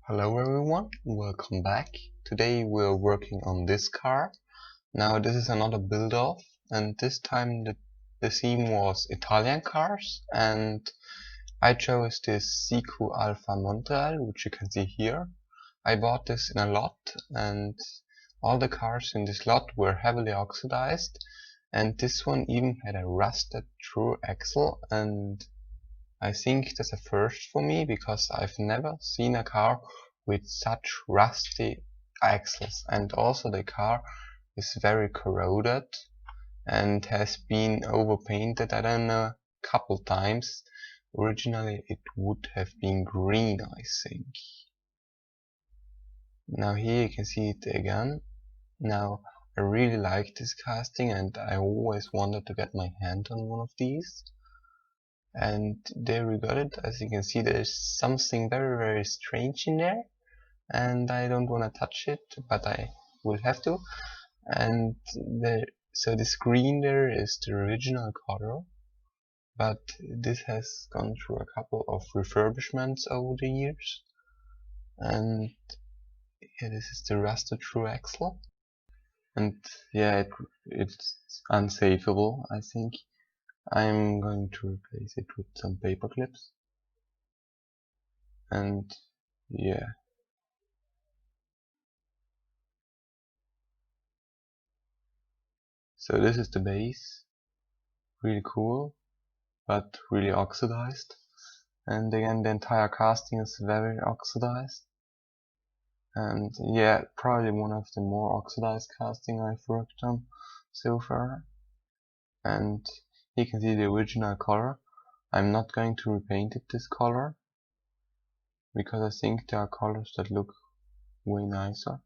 Hello everyone, welcome back. Today we're working on this car. Now this is another build-off, and this time the theme was Italian cars, and I chose this SIKU Alfa Montreal, which you can see here. I bought this in a lot, and all the cars in this lot were heavily oxidized, and this one even had a rusted through axle, and I think that's a first for me because I've never seen a car with such rusty axles, and also the car is very corroded and has been overpainted, I don't know, a couple times. Originally it would have been green, I think. Now here you can see it again. Now I really like this casting and I always wanted to get my hand on one of these. And there we got it. As you can see, there's something very strange in there, and I don't want to touch it, but I will have to. And so the screen there is the original color, but this has gone through a couple of refurbishments over the years. And yeah, this is the rusted through axle, and yeah, it's unsafable, I think. I'm going to replace it with some paper clips, and yeah. So this is the base, really cool, but really oxidized. And again, the entire casting is very oxidized. And yeah, probably one of the more oxidized casting I've worked on so far. And you can see the original color. I'm not going to repaint it this color, because I think there are colors that look way nicer.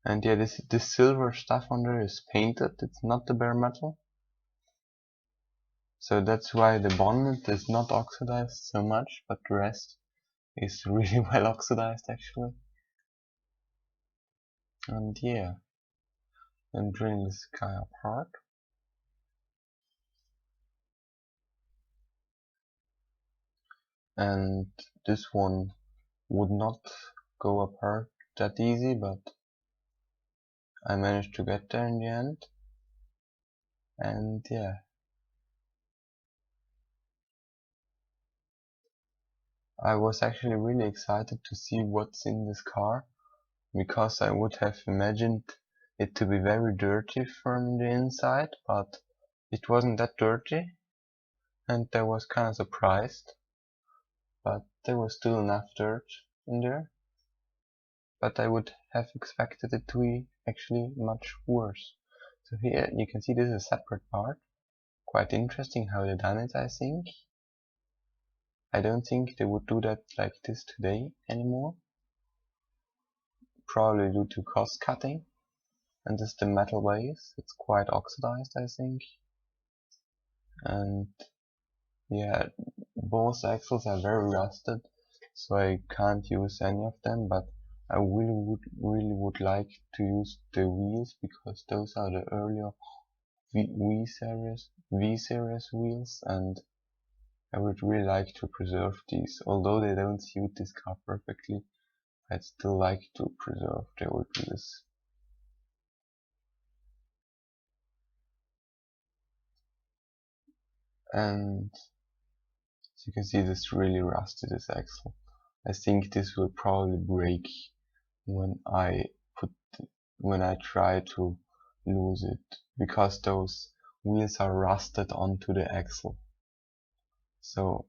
And yeah, this silver stuff on there is painted, it's not the bare metal. So that's why the bonnet is not oxidized so much, but the rest is really well oxidized actually. And yeah, I'm drilling this guy apart. And this one would not go apart that easy, but I managed to get there in the end. And yeah. I was actually really excited to see what's in this car, because I would have imagined it to be very dirty from the inside, but it wasn't that dirty, and I was kind of surprised, but there was still enough dirt in there, but I would have expected it to be actually much worse. So here you can see this is a separate part. Quite interesting how they done it, I think. I don't think they would do that like this today anymore. Probably due to cost cutting. And this is the metal base. It's quite oxidized, I think. And yeah, both axles are very rusted, so I can't use any of them, but I really would like to use the wheels, because those are the earlier V series wheels, and I would really like to preserve these. Although they don't suit this car perfectly, I'd still like to preserve the old wheels. And as you can see, this really rusted, this axle. I think this will probably break when I try to lose it, because those wheels are rusted onto the axle. So,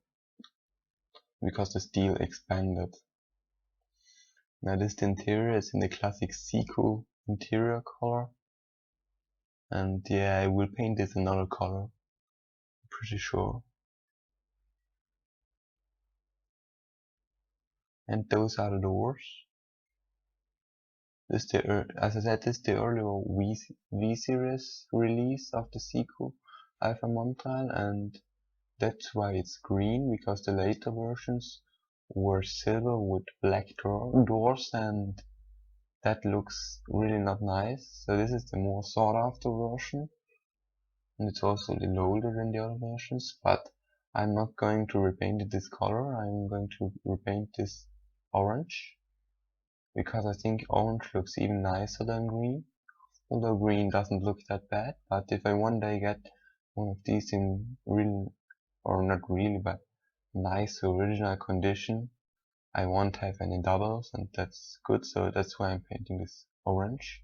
because the steel expanded. Now this interior is in the classic SIKU interior color. And yeah, I will paint this another color, I'm pretty sure. And those are the doors. This as I said, this is the earlier V-series release of the SIKU Alfa Montreal, and that's why it's green, because the later versions were silver with black doors, and that looks really not nice. So this is the more sought after version, and it's also a little older than the other versions, but I'm not going to repaint it this color, I'm going to repaint this orange, because I think orange looks even nicer than green, although green doesn't look that bad. But if I one day get one of these in real, or not really, but nice original condition, I won't have any doubles, and that's good, so that's why I'm painting this orange.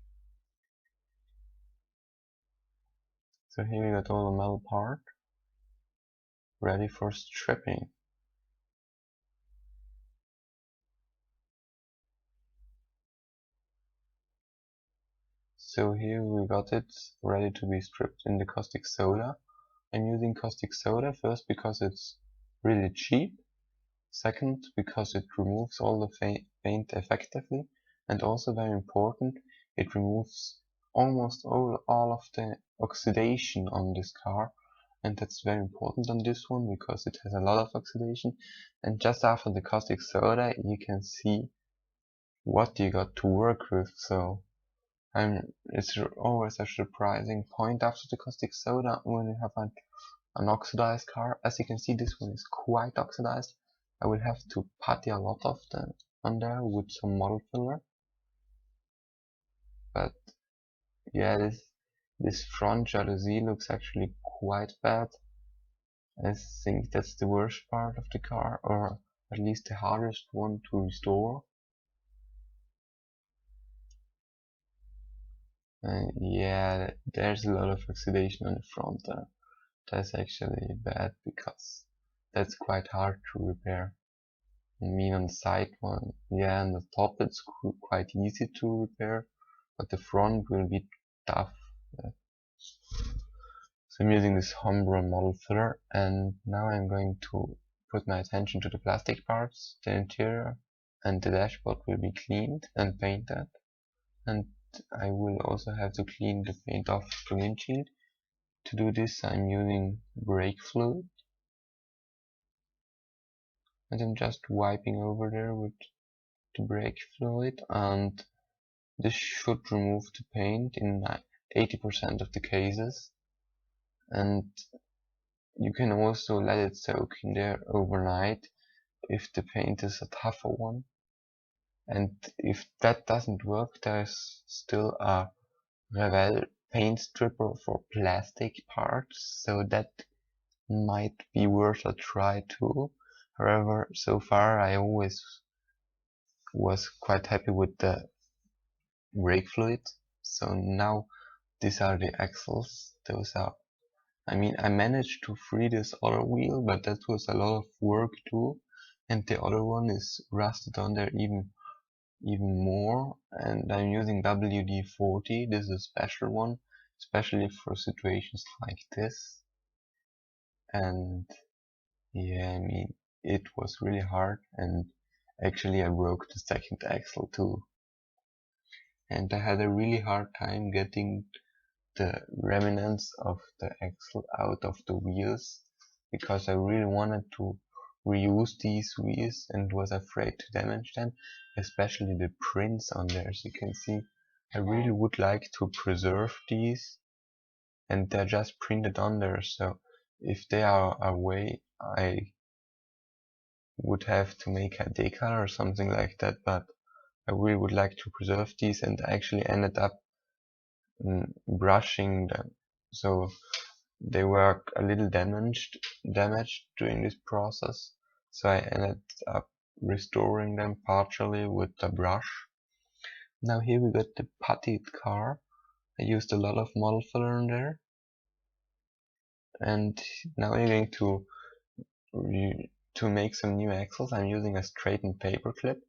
So here we got all the metal part ready for stripping. So here we got it ready to be stripped in the caustic soda. I'm using caustic soda first because it's really cheap, second because it removes all the paint effectively, and also very important, it removes almost all of the oxidation on this car, and that's very important on this one because it has a lot of oxidation. And just after the caustic soda you can see what you got to work with, so it's always a surprising point after the caustic soda when you have an oxidized car. As you can see, this one is quite oxidized. I will have to putty a lot of them on there with some model filler. But yeah, this front jalousie looks actually quite bad. I think that's the worst part of the car, or at least the hardest one to restore. Yeah, there's a lot of oxidation on the front there. That's actually bad because that's quite hard to repair. I mean, on the side one, yeah, on the top it's quite easy to repair, but the front will be tough. Yeah. So I'm using this Homebrew model filler, and now I'm going to put my attention to the plastic parts. The interior and the dashboard will be cleaned and painted, and I will also have to clean the paint off the windshield. To do this I'm using brake fluid, and I'm just wiping over there with the brake fluid, and this should remove the paint in 80% of the cases. And you can also let it soak in there overnight if the paint is a tougher one. And if that doesn't work, there's still a Revell paint stripper for plastic parts, so that might be worth a try too. However, so far I always was quite happy with the brake fluid. So now these are the axles. Those are, I mean, I managed to free this other wheel, but that was a lot of work too. And the other one is rusted on there even more. And I'm using WD-40. This is a special one, especially for situations like this. And yeah, I mean, it was really hard, and actually I broke the second axle too. And I had a really hard time getting the remnants of the axle out of the wheels, because I really wanted to reuse these wheels and was afraid to damage them, especially the prints on there. As you can see, I really would like to preserve these, and they're just printed on there, so if they are away I would have to make a decal or something like that, but I really would like to preserve these, and I actually ended up brushing them, so they were a little damaged during this process, so I ended up restoring them partially with the brush. Now here we got the puttied car. I used a lot of model filler in there, and now I'm going to make some new axles. I'm using a straightened paper clip,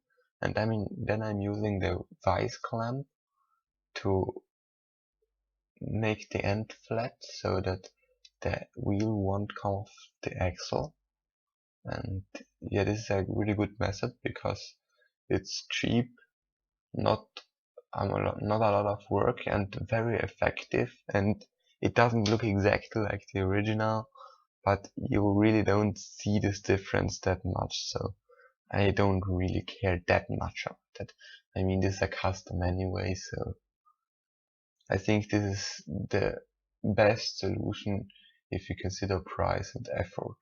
and then I'm using the vice clamp to make the end flat so that the wheel won't come off the axle. And yeah, this is a really good method because it's cheap, not not a lot of work, and very effective, and it doesn't look exactly like the original, but you really don't see this difference that much, so I don't really care that much about it. I mean, this is a custom anyway, so I think this is the best solution if you consider price and effort.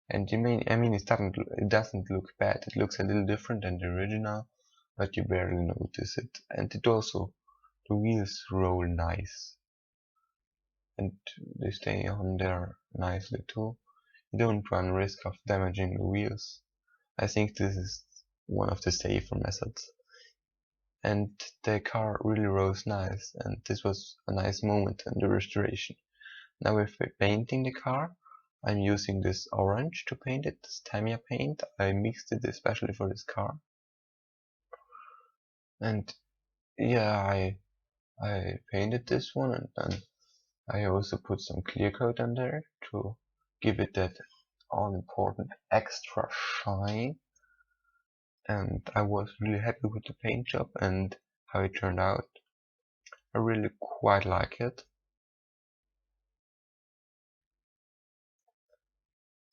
And it doesn't look bad. It looks a little different than the original, but you barely notice it. And it also, the wheels roll nice, and they stay on there nicely too. You don't run risk of damaging the wheels. I think this is one of the safer methods. And the car really rolls nice, and this was a nice moment in the restoration. Now with painting the car, I'm using this orange to paint it, this Tamiya paint. I mixed it especially for this car. And yeah, I painted this one, and then I also put some clear coat on there to give it that all important extra shine. And I was really happy with the paint job and how it turned out. I really quite like it.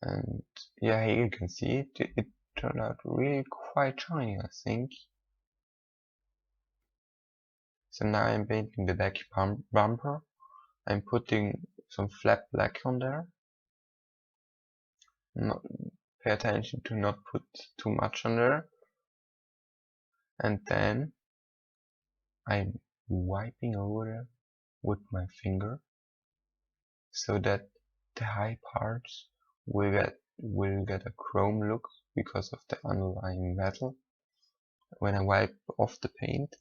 And yeah, here you can see it. It turned out really quite shiny, I think. So now I'm painting the back bumper. I'm putting some flat black on there. Pay attention to not put too much on there. And then I'm wiping over it with my finger so that the high parts will get a chrome look because of the underlying metal when I wipe off the paint.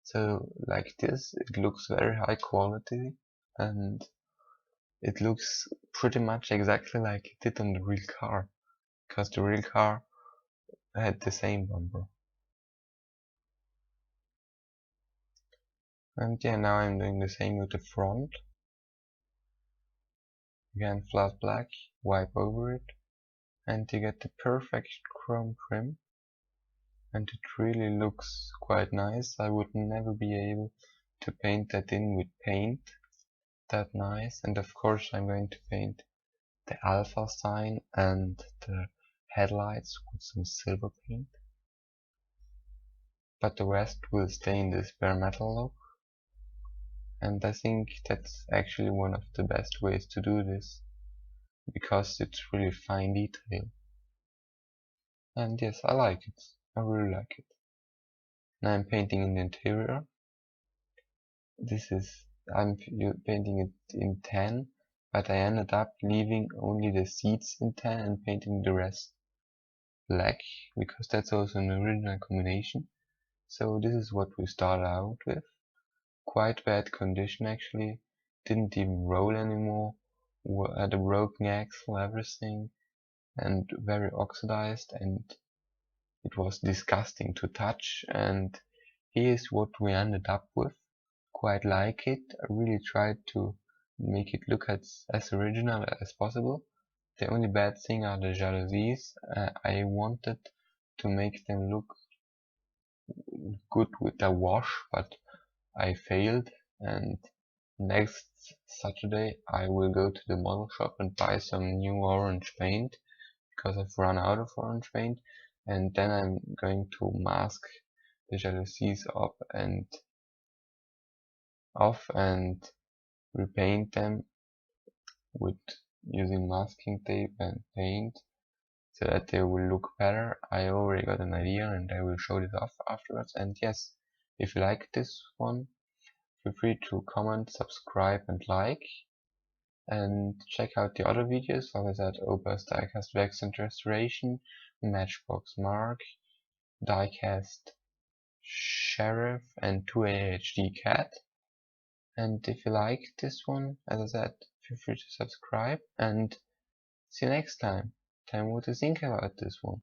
So like this, it looks very high quality, and it looks pretty much exactly like it did on the real car, because the real car had the same bumper. And yeah, now I'm doing the same with the front. Again, flat black, wipe over it, and you get the perfect chrome trim. And it really looks quite nice. I would never be able to paint that in with paint that nice. And of course I'm going to paint the Alfa sign and the headlights with some silver paint. But the rest will stay in this bare metal look. And I think that's actually one of the best ways to do this, because it's really fine detail. And yes, I like it. I really like it. Now I'm painting in the interior. I'm painting it in tan, but I ended up leaving only the seats in tan and painting the rest black, because that's also an original combination. So this is what we started out with. Quite bad condition actually, didn't even roll anymore, had a broken axle, everything, and very oxidized, and it was disgusting to touch. And here's what we ended up with. Quite like it. I really tried to make it look as original as possible. The only bad thing are the jalousies. I wanted to make them look good with the wash, but I failed, and next Saturday I will go to the model shop and buy some new orange paint, because I've run out of orange paint, and then I'm going to mask the jalousies off and repaint them with using masking tape and paint so that they will look better. I already got an idea and I will show this off afterwards. And yes, if you like this one, feel free to comment, subscribe and like, and check out the other videos. Like I said, Opus Diecast Accent Restoration, Matchbox Mark, Diecast Sheriff, and 2AHD Cat. And if you like this one, as I said, feel free to subscribe, and see you next time. Tell me what you think about this one.